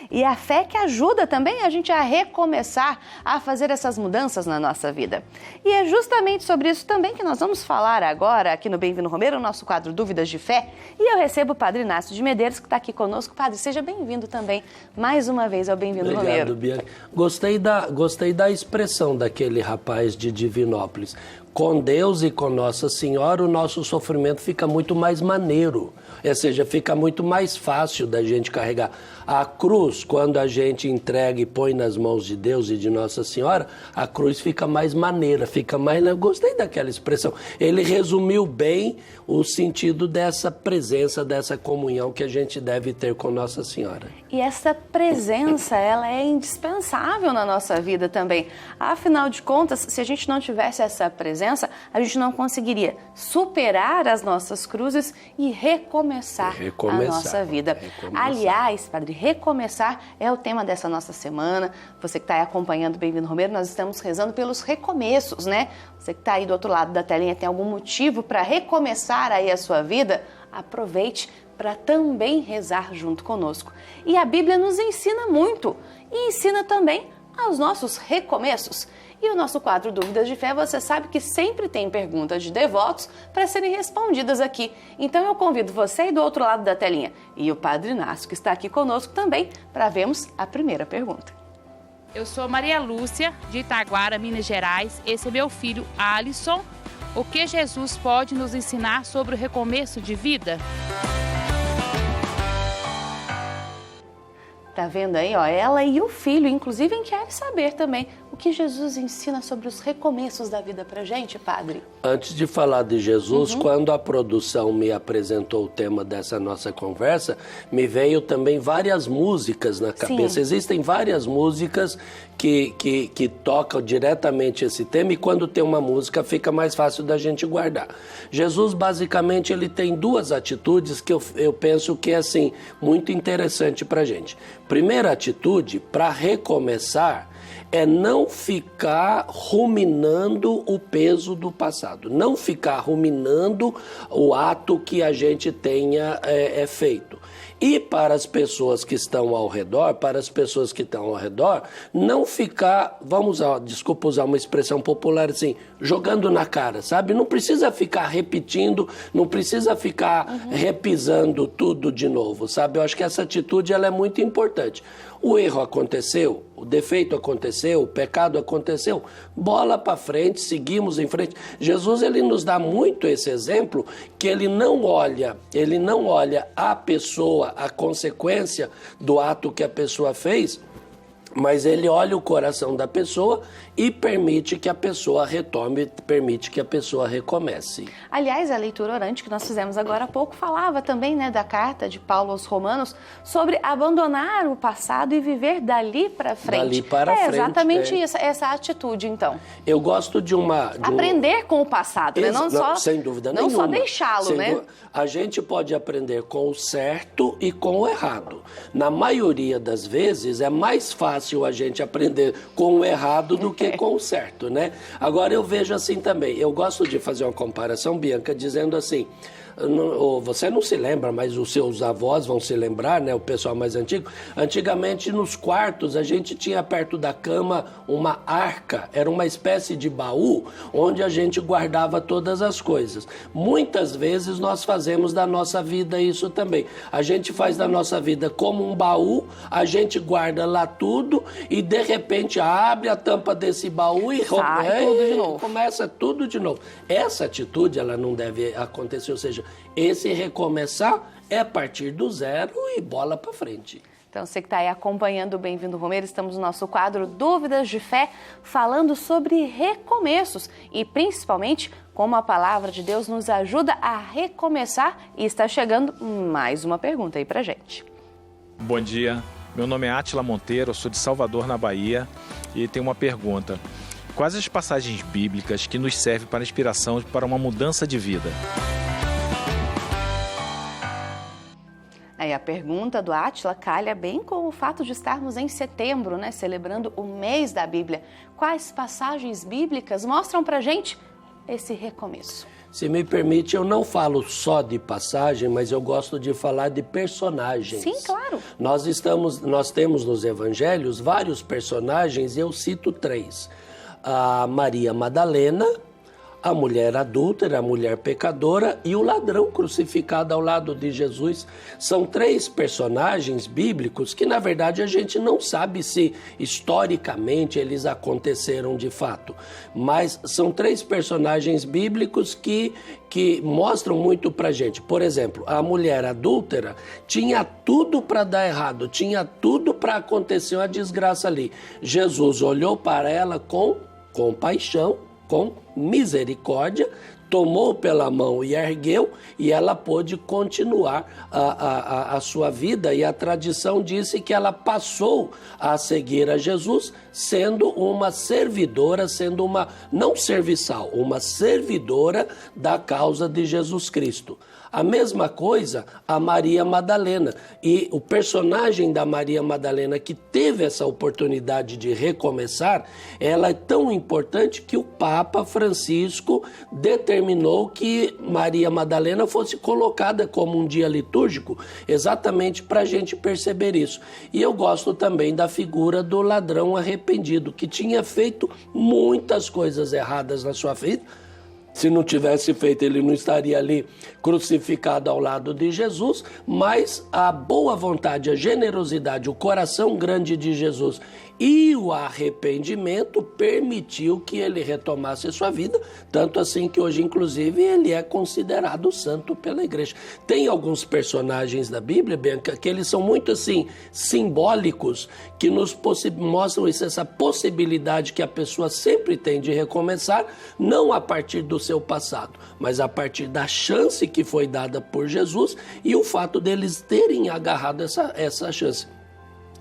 E a fé que ajuda também a gente a recomeçar, a fazer essas mudanças na nossa vida. E é justamente sobre isso também que nós vamos falar agora aqui no Bem-vindo Romero, o nosso quadro Dúvidas de Fé. E eu recebo o Padre Inácio de Medeiros, que está aqui conosco. Padre, seja bem-vindo também, mais uma vez, ao Bem-vindo Romero. Obrigado, Bianca. Gostei da expressão daquele rapaz de Divinópolis. Com Deus e com Nossa Senhora, o nosso sofrimento fica muito mais maneiro. Ou seja, fica muito mais fácil da gente carregar. A cruz, quando a gente entrega e põe nas mãos de Deus e de Nossa Senhora, a cruz fica mais maneira, fica mais... Eu gostei daquela expressão. Ele resumiu bem o sentido dessa presença, dessa comunhão que a gente deve ter com Nossa Senhora. E essa presença, ela é indispensável na nossa vida também. Afinal de contas, se a gente não tivesse essa presença, a gente não conseguiria superar as nossas cruzes e recomeçar a nossa vida. Aliás, Padre, recomeçar é o tema dessa nossa semana. Você que está aí acompanhando o Bem-vindo Romero, nós estamos rezando pelos recomeços, né? Você que está aí do outro lado da telinha, tem algum motivo para recomeçar aí a sua vida? Aproveite para também rezar junto conosco. E a Bíblia nos ensina muito e ensina também aos nossos recomeços. E o nosso quadro Dúvidas de Fé, você sabe que sempre tem perguntas de devotos para serem respondidas aqui. Então eu convido você aí do outro lado da telinha e o Padre Inácio, que está aqui conosco também, para vermos a primeira pergunta. Eu sou Maria Lúcia, de Itaguara, Minas Gerais. Esse é meu filho, Alisson. O que Jesus pode nos ensinar sobre o recomeço de vida? Tá vendo aí, ó, ela e o filho, inclusive, querem saber também o que Jesus ensina sobre os recomeços da vida pra gente, Padre. Antes de falar de Jesus, quando a produção me apresentou o tema dessa nossa conversa, me veio também várias músicas na cabeça. Sim. Existem várias músicas que tocam diretamente esse tema e quando tem uma música fica mais fácil da gente guardar. Jesus, basicamente, ele tem duas atitudes que eu penso que é, assim, muito interessante pra gente. Primeira atitude, para recomeçar, é não ficar ruminando o peso do passado, não ficar ruminando o ato que a gente tenha feito. E para as pessoas que estão ao redor, não ficar, desculpa usar uma expressão popular assim, jogando na cara, sabe? Não precisa ficar repetindo, não precisa ficar repisando tudo de novo, sabe? Eu acho que essa atitude ela é muito importante. O erro aconteceu, o defeito aconteceu, o pecado aconteceu, bola para frente, seguimos em frente. Jesus, ele nos dá muito esse exemplo, que ele não olha a pessoa, a consequência do ato que a pessoa fez, mas ele olha o coração da pessoa e permite que a pessoa retome, permite que a pessoa recomece. Aliás, a leitura orante que nós fizemos agora há pouco falava também, né, da carta de Paulo aos Romanos sobre abandonar o passado e viver dali para frente. Dali para frente. Exatamente essa atitude, então. Eu gosto de aprender com o passado, né? Não só, sem dúvida não nenhuma. Só deixá-lo, né? A gente pode aprender com o certo e com o errado. Na maioria das vezes é mais fácil a gente aprender com o errado do que com o certo, né? Agora eu vejo assim também, eu gosto de fazer uma comparação, Bianca, dizendo assim, você não se lembra, mas os seus avós vão se lembrar, né? O pessoal mais antigo. Antigamente, nos quartos, a gente tinha perto da cama uma arca. Era uma espécie de baú onde a gente guardava todas as coisas. Muitas vezes nós fazemos da nossa vida isso também. A gente faz da nossa vida como um baú, a gente guarda lá tudo e, de repente, abre a tampa desse baú e começa tudo de novo. Essa atitude, ela não deve acontecer, ou seja, esse recomeçar é a partir do zero e bola para frente. Então, você que está aí acompanhando o Bem-vindo Romero, estamos no nosso quadro Dúvidas de Fé, falando sobre recomeços e, principalmente, como a palavra de Deus nos ajuda a recomeçar. E está chegando mais uma pergunta aí para gente. Bom dia, meu nome é Átila Monteiro, eu sou de Salvador, na Bahia, e tenho uma pergunta. Quais as passagens bíblicas que nos servem para inspiração para uma mudança de vida? Aí a pergunta do Átila calha bem com o fato de estarmos em setembro, né, celebrando o mês da Bíblia. Quais passagens bíblicas mostram pra gente esse recomeço? Se me permite, eu não falo só de passagem, mas eu gosto de falar de personagens. Sim, claro. Nós temos nos evangelhos vários personagens, e eu cito 3. A Maria Madalena, a mulher adúltera, a mulher pecadora e o ladrão crucificado ao lado de Jesus. São 3 personagens bíblicos que, na verdade, a gente não sabe se historicamente eles aconteceram de fato. Mas são 3 personagens bíblicos que mostram muito pra gente. Por exemplo, a mulher adúltera tinha tudo para dar errado, tinha tudo para acontecer uma desgraça ali. Jesus olhou para ela com compaixão, com misericórdia, tomou pela mão e ergueu, e ela pôde continuar a sua vida, e a tradição disse que ela passou a seguir a Jesus, sendo uma servidora, sendo uma, não serviçal, uma servidora da causa de Jesus Cristo. A mesma coisa a Maria Madalena. E o personagem da Maria Madalena, que teve essa oportunidade de recomeçar, ela é tão importante que o Papa Francisco determinou que Maria Madalena fosse colocada como um dia litúrgico, exatamente para a gente perceber isso. E eu gosto também da figura do ladrão arrependido, que tinha feito muitas coisas erradas na sua vida. Se não tivesse feito, ele não estaria ali crucificado ao lado de Jesus, mas a boa vontade, a generosidade, o coração grande de Jesus e o arrependimento permitiu que ele retomasse a sua vida, tanto assim que hoje, inclusive, ele é considerado santo pela igreja. Tem alguns personagens da Bíblia, Bianca, que eles são muito assim simbólicos, que nos mostram essa possibilidade que a pessoa sempre tem de recomeçar, não a partir do seu passado, mas a partir da chance que foi dada por Jesus e o fato deles terem agarrado essa chance.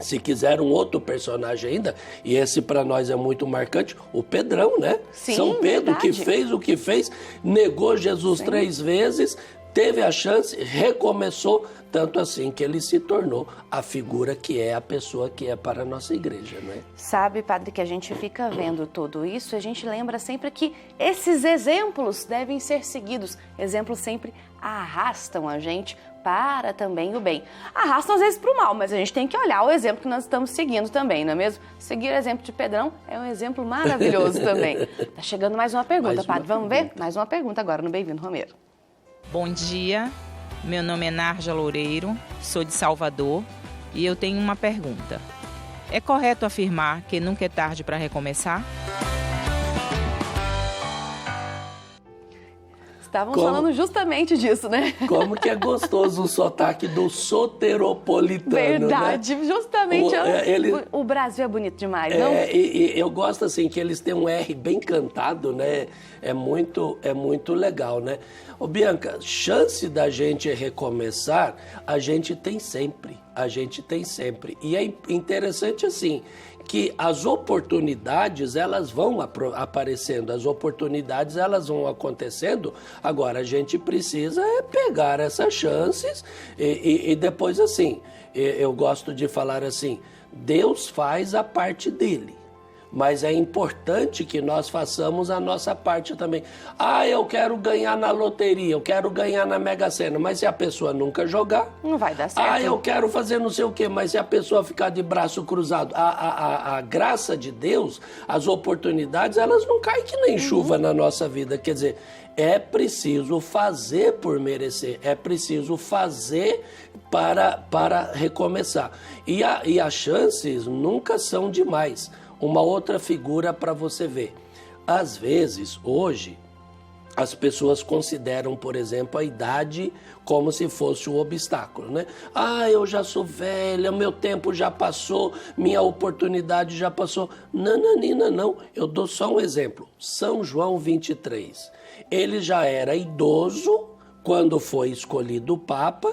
Se quiser um outro personagem ainda, e esse para nós é muito marcante, o Pedrão, né? Sim, São Pedro, verdade. que fez o que fez, negou Jesus 3 vezes, teve a chance, recomeçou, tanto assim que ele se tornou a figura que é a pessoa que é para a nossa igreja, não é? Sabe, padre, que a gente fica vendo tudo isso, a gente lembra sempre que esses exemplos devem ser seguidos. Exemplos sempre arrastam a gente para também o bem. Arrastam às vezes para o mal, mas a gente tem que olhar o exemplo que nós estamos seguindo também, não é mesmo? Seguir o exemplo de Pedrão é um exemplo maravilhoso também. Tá chegando mais uma pergunta, padre. Vamos ver? Mais uma pergunta agora no Bem-vindo, Romero. Bom dia, meu nome é Narja Loureiro, sou de Salvador e eu tenho uma pergunta. É correto afirmar que nunca é tarde para recomeçar? Estávamos falando justamente disso, né? Como que é gostoso o sotaque do soteropolitano, Verdade, né? justamente. O Brasil é bonito demais, não? E eu gosto assim que eles têm um R bem cantado, né? É muito legal, né? Ô Bianca, chance da gente recomeçar, a gente tem sempre. E é interessante assim, que as oportunidades elas vão aparecendo, as oportunidades elas vão acontecendo, agora a gente precisa pegar essas chances e depois assim, eu gosto de falar assim, Deus faz a parte dele. Mas é importante que nós façamos a nossa parte também. Eu quero ganhar na loteria, eu quero ganhar na Mega Sena, mas se a pessoa nunca jogar... Não vai dar certo. Eu quero fazer não sei o quê, mas se a pessoa ficar de braço cruzado... A graça de Deus, as oportunidades, elas não caem que nem chuva na nossa vida. Quer dizer, é preciso fazer por merecer, é preciso fazer para recomeçar. E as chances nunca são demais. Uma outra figura para você ver. Às vezes, hoje, as pessoas consideram, por exemplo, a idade como se fosse um obstáculo, né? Eu já sou velha, meu tempo já passou, minha oportunidade já passou. Não. Eu dou só um exemplo. São João 23. Ele já era idoso quando foi escolhido o Papa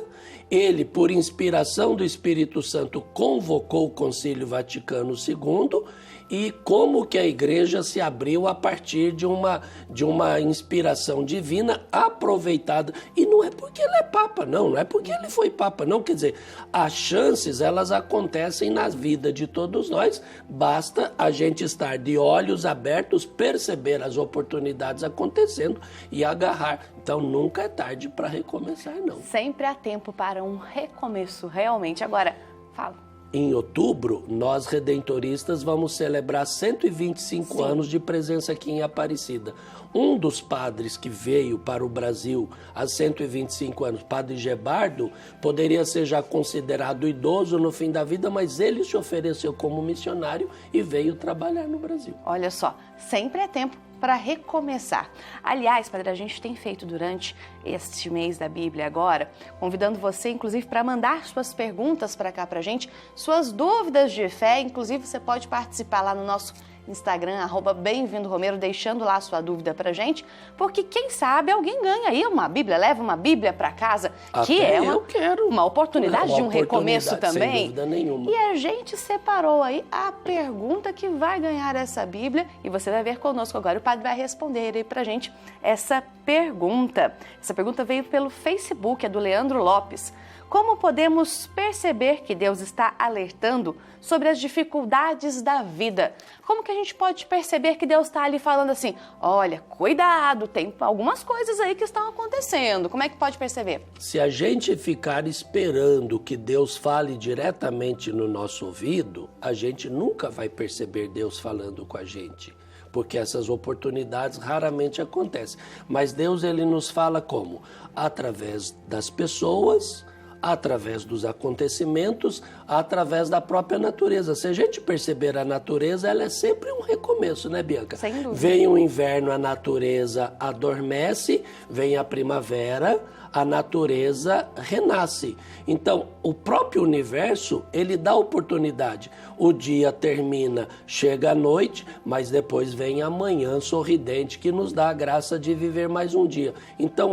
Ele, por inspiração do Espírito Santo, convocou o Concílio Vaticano II e como que a igreja se abriu a partir de uma inspiração divina aproveitada. E não é porque ele é papa, não é porque ele foi papa, não. Quer dizer, as chances, elas acontecem na vida de todos nós, basta a gente estar de olhos abertos, perceber as oportunidades acontecendo e agarrar. Então, nunca é tarde para recomeçar, não. Sempre há tempo para um recomeço, realmente. Agora, fala. Em outubro, nós redentoristas vamos celebrar 125 anos de presença aqui em Aparecida. Um dos padres que veio para o Brasil há 125 anos, Padre Gebardo, poderia ser já considerado idoso no fim da vida, mas ele se ofereceu como missionário e veio trabalhar no Brasil. Olha só, sempre é tempo para recomeçar. Aliás, Padre, a gente tem feito durante este mês da Bíblia agora, convidando você, inclusive, para mandar suas perguntas para cá para a gente, suas dúvidas de fé, inclusive você pode participar lá no nosso Instagram, @bemvindo-romero, deixando lá a sua dúvida pra gente, porque quem sabe alguém ganha aí uma Bíblia, leva uma Bíblia para casa, que é uma oportunidade de um recomeço também. Sem dúvida nenhuma. E a gente separou aí a pergunta que vai ganhar essa Bíblia e você vai ver conosco agora. O padre vai responder aí pra gente essa pergunta. Essa pergunta veio pelo Facebook, é do Leandro Lopes. Como podemos perceber que Deus está alertando sobre as dificuldades da vida? Como que a gente pode perceber que Deus está ali falando assim, olha, cuidado, tem algumas coisas aí que estão acontecendo. Como é que pode perceber? Se a gente ficar esperando que Deus fale diretamente no nosso ouvido, a gente nunca vai perceber Deus falando com a gente, porque essas oportunidades raramente acontecem. Mas Deus, ele nos fala como? Através das pessoas, através dos acontecimentos, através da própria natureza. Se a gente perceber a natureza, ela é sempre um recomeço, né, Bianca? Sem dúvida. Vem o inverno, a natureza adormece, vem a primavera, a natureza renasce. Então, o próprio universo, ele dá oportunidade. O dia termina, chega a noite, mas depois vem a manhã sorridente, que nos dá a graça de viver mais um dia. Então,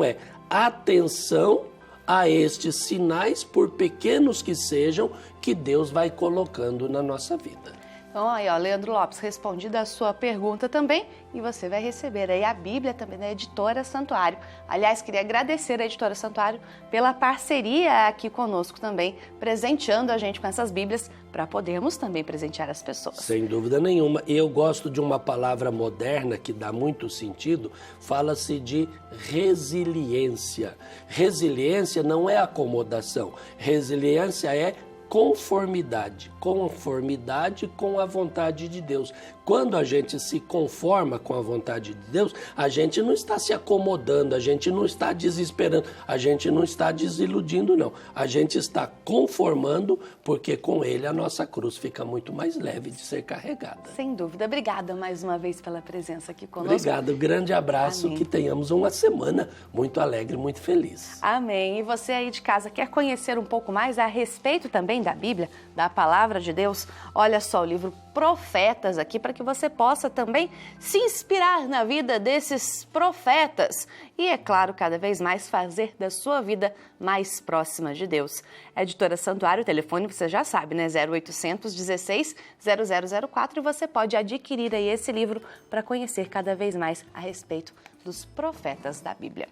atenção a estes sinais, por pequenos que sejam, que Deus vai colocando na nossa vida. Então, aí, ó, Leandro Lopes, respondida a sua pergunta também, e você vai receber aí a Bíblia também da Editora Santuário. Aliás, queria agradecer a Editora Santuário pela parceria aqui conosco também, presenteando a gente com essas Bíblias, para podermos também presentear as pessoas. Sem dúvida nenhuma. Eu gosto de uma palavra moderna que dá muito sentido, fala-se de resiliência. Resiliência não é acomodação, resiliência é conformidade com a vontade de Deus. Quando a gente se conforma com a vontade de Deus, a gente não está se acomodando, a gente não está desesperando, a gente não está desiludindo, não. A gente está conformando, porque com ele a nossa cruz fica muito mais leve de ser carregada. Sem dúvida. Obrigada mais uma vez pela presença aqui conosco. Obrigado, grande abraço. Amém. Que tenhamos uma semana muito alegre, muito feliz. Amém. E você aí de casa quer conhecer um pouco mais a respeito também da Bíblia, da Palavra de Deus? Olha só o livro Profetas aqui, para que você possa também se inspirar na vida desses profetas e, é claro, cada vez mais fazer da sua vida mais próxima de Deus. Editora Santuário, o telefone você já sabe, né? 0800 16 0004, e você pode adquirir aí esse livro para conhecer cada vez mais a respeito dos profetas da Bíblia.